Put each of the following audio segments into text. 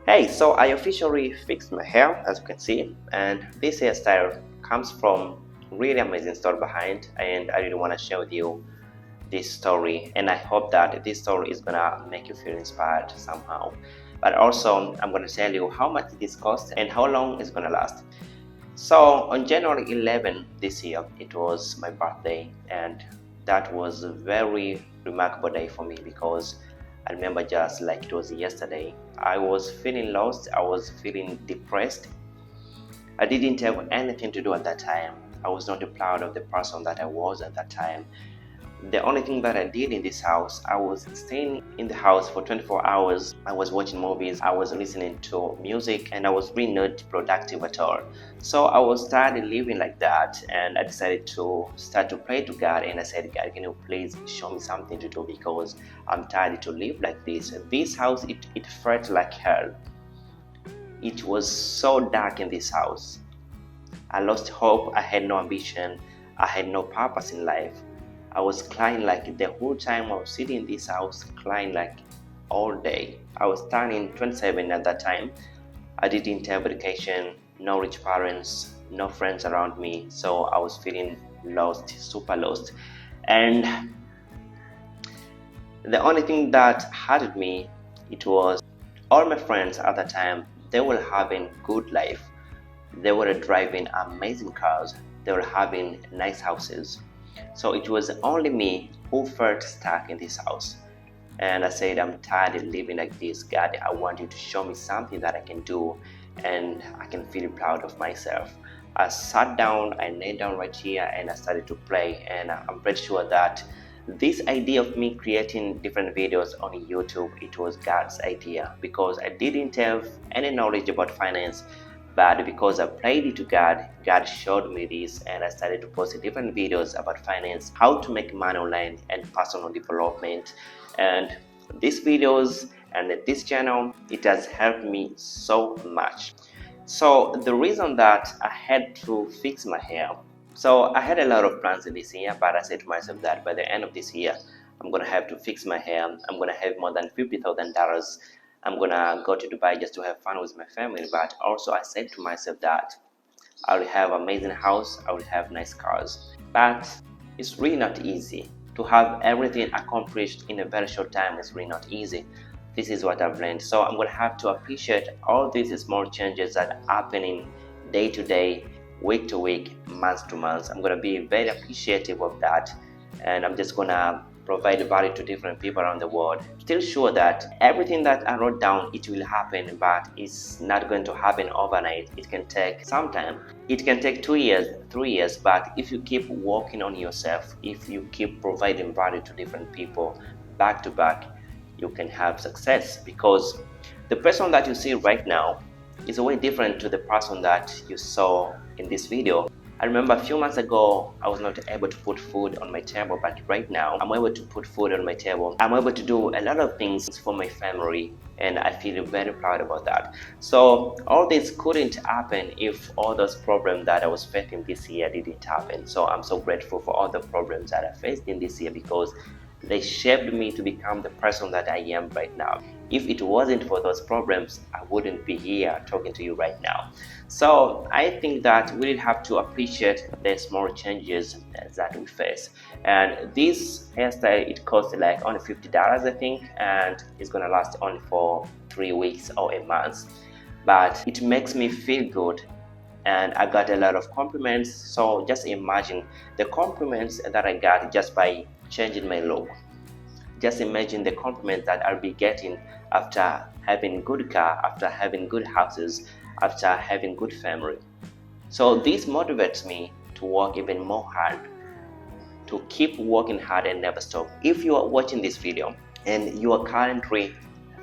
Hey, so I officially fixed my hair, as you can see, and this hairstyle comes from really amazing story behind, and I really want to share with you this story, and I hope that this story is gonna make you feel inspired somehow. But also, I'm gonna tell you how much this cost and how long it's gonna last. So on January 11 this year, it was my birthday, and that was a very remarkable day for me because I remember just like it was yesterday. I was feeling lost, I was feeling depressed. I didn't have anything to do at that time. I was not proud of the person that I was at that time. The only thing that I did in this house, I was staying in the house for 24 hours. I was watching movies, I was listening to music, and I was really not productive at all. So I was started living like that, and I decided to start to pray to God. And I said, God, can you please show me something to do because I'm tired to live like this. This house, it felt like hell. It was so dark in this house. I lost hope, I had no ambition, I had no purpose in life. I was crying like the whole time I was sitting in this house, crying like all day. I was turning 27 at that time. I didn't have education, no rich parents, no friends around me, so I was feeling lost, super lost. And the only thing that hurted me, it was all my friends at that time, they were having good life. They were driving amazing cars. They were having nice houses. So it was only me who felt stuck in this house. And I said, I'm tired of living like this. God, I want you to show me something that I can do and I can feel proud of myself. I sat down, I knelt down right here and I started to pray. And I'm pretty sure that this idea of me creating different videos on YouTube, it was God's idea because I didn't have any knowledge about finance. But because I prayed it to God, God showed me this, and I started to post different videos about finance, how to make money online, and personal development. And these videos and this channel, it has helped me so much. So the reason that I had to fix my hair, so I had a lot of plans in this year, but I said to myself that by the end of this year, I'm gonna have to fix my hair. I'm gonna have more than $50,000. I'm gonna go to Dubai just to have fun with my family. But also I said to myself that I will have amazing house, I will have nice cars. But it's really not easy. To have everything accomplished in a very short time is really not easy. This is what I've learned. So I'm gonna have to appreciate all these small changes that are happening day to day, week to week, month to month. I'm gonna be very appreciative of that, and I'm just gonna provide value to different people around the world. Still sure that everything that I wrote down, it will happen, but it's not going to happen overnight. It can take some time. It can take 2 years, 3 years, but if you keep working on yourself, if you keep providing value to different people back to back, you can have success because the person that you see right now is way different to the person that you saw in this video. I remember a few months ago, I was not able to put food on my table, but right now I'm able to put food on my table. I'm able to do a lot of things for my family, and I feel very proud about that. So all this couldn't happen if all those problems that I was facing this year didn't happen. So I'm so grateful for all the problems that I faced in this year because they shaped me to become the person that I am right now. If it wasn't for those problems, I wouldn't be here talking to you right now. So I think that we have to appreciate the small changes that we face. And this hairstyle, it costs like only $50, I think, and it's gonna last only for 3 weeks or a month. But it makes me feel good, and I got a lot of compliments. So just imagine the compliments that I got just by changing my look. Just imagine the compliments that I'll be getting after having good car, after having good houses, after having good family. So this motivates me to work even more hard, to keep working hard and never stop. If you are watching this video and you are currently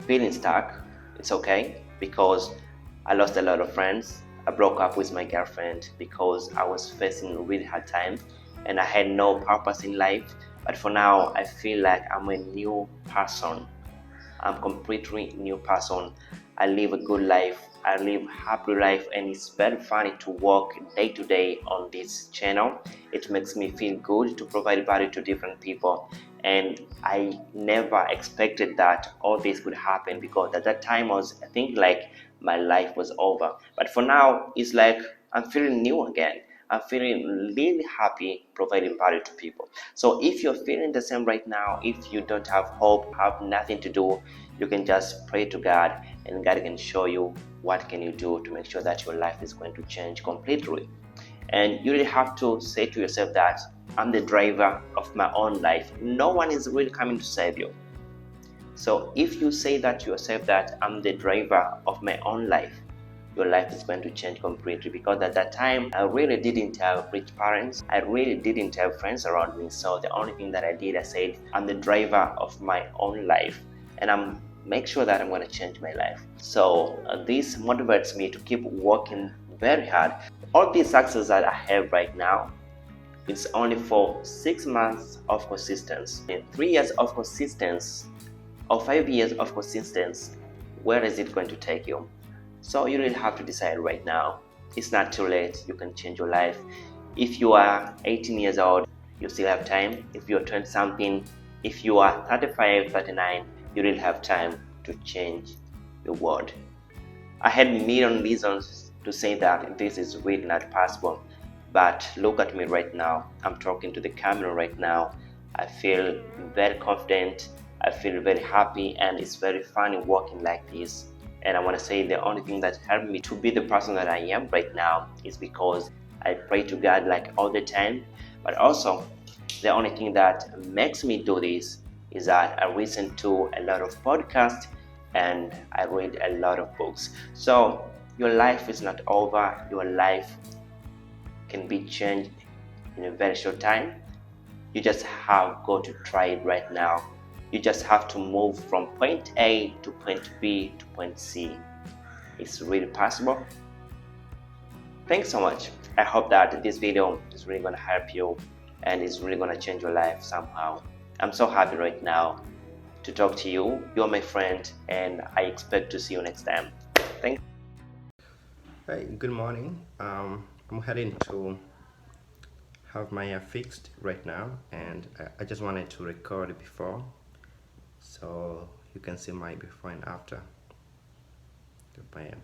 feeling stuck, it's okay because I lost a lot of friends. I broke up with my girlfriend because I was facing a really hard time and I had no purpose in life. But for now, I feel like I'm a new person. I'm completely new person. I live a good life. I live happy life, and it's very funny to work day to day on this channel. It makes me feel good to provide value to different people, and I never expected that all this could happen, because at that time I think like my life was over. But for now, it's like I'm feeling new again. I'm feeling really happy providing value to people. So if you're feeling the same right now, if you don't have hope, have nothing to do, you can just pray to God, and God can show you what can you do to make sure that your life is going to change completely. And you really have to say to yourself that I'm the driver of my own life. No one is really coming to save you. So if you say that to yourself that I'm the driver of my own life, your life is going to change completely. Because at that time, I really didn't have rich parents. I really didn't have friends around me. So the only thing that I did, I said, I'm the driver of my own life, and I'm make sure that I'm going to change my life. So this motivates me to keep working very hard. All the success that I have right now, it's only for 6 months of consistency, and 3 years of consistency, or 5 years of consistency. Where is it going to take you? So you really have to decide right now. It's not too late. You can change your life. If you are 18 years old, you still have time. If you're 20 something, if you are 35, 39, you really have time to change your world. I had a million reasons to say that this is really not possible. But look at me right now. I'm talking to the camera right now. I feel very confident. I feel very happy, and it's very funny walking like this. And I want to say the only thing that helped me to be the person that I am right now is because I pray to God like all the time. But also, the only thing that makes me do this is that I listen to a lot of podcasts and I read a lot of books. So your life is not over. Your life can be changed in a very short time. You just have got to try it right now. You just have to move from point A to point B to point C. It's really possible. Thanks so much. I hope that this video is really going to help you and is really going to change your life somehow. I'm so happy right now to talk to you. You're my friend, and I expect to see you next time. Thanks. Hey, good morning. I'm heading to have my hair fixed right now, and I just wanted to record it before, so you can see my before and after of my hair.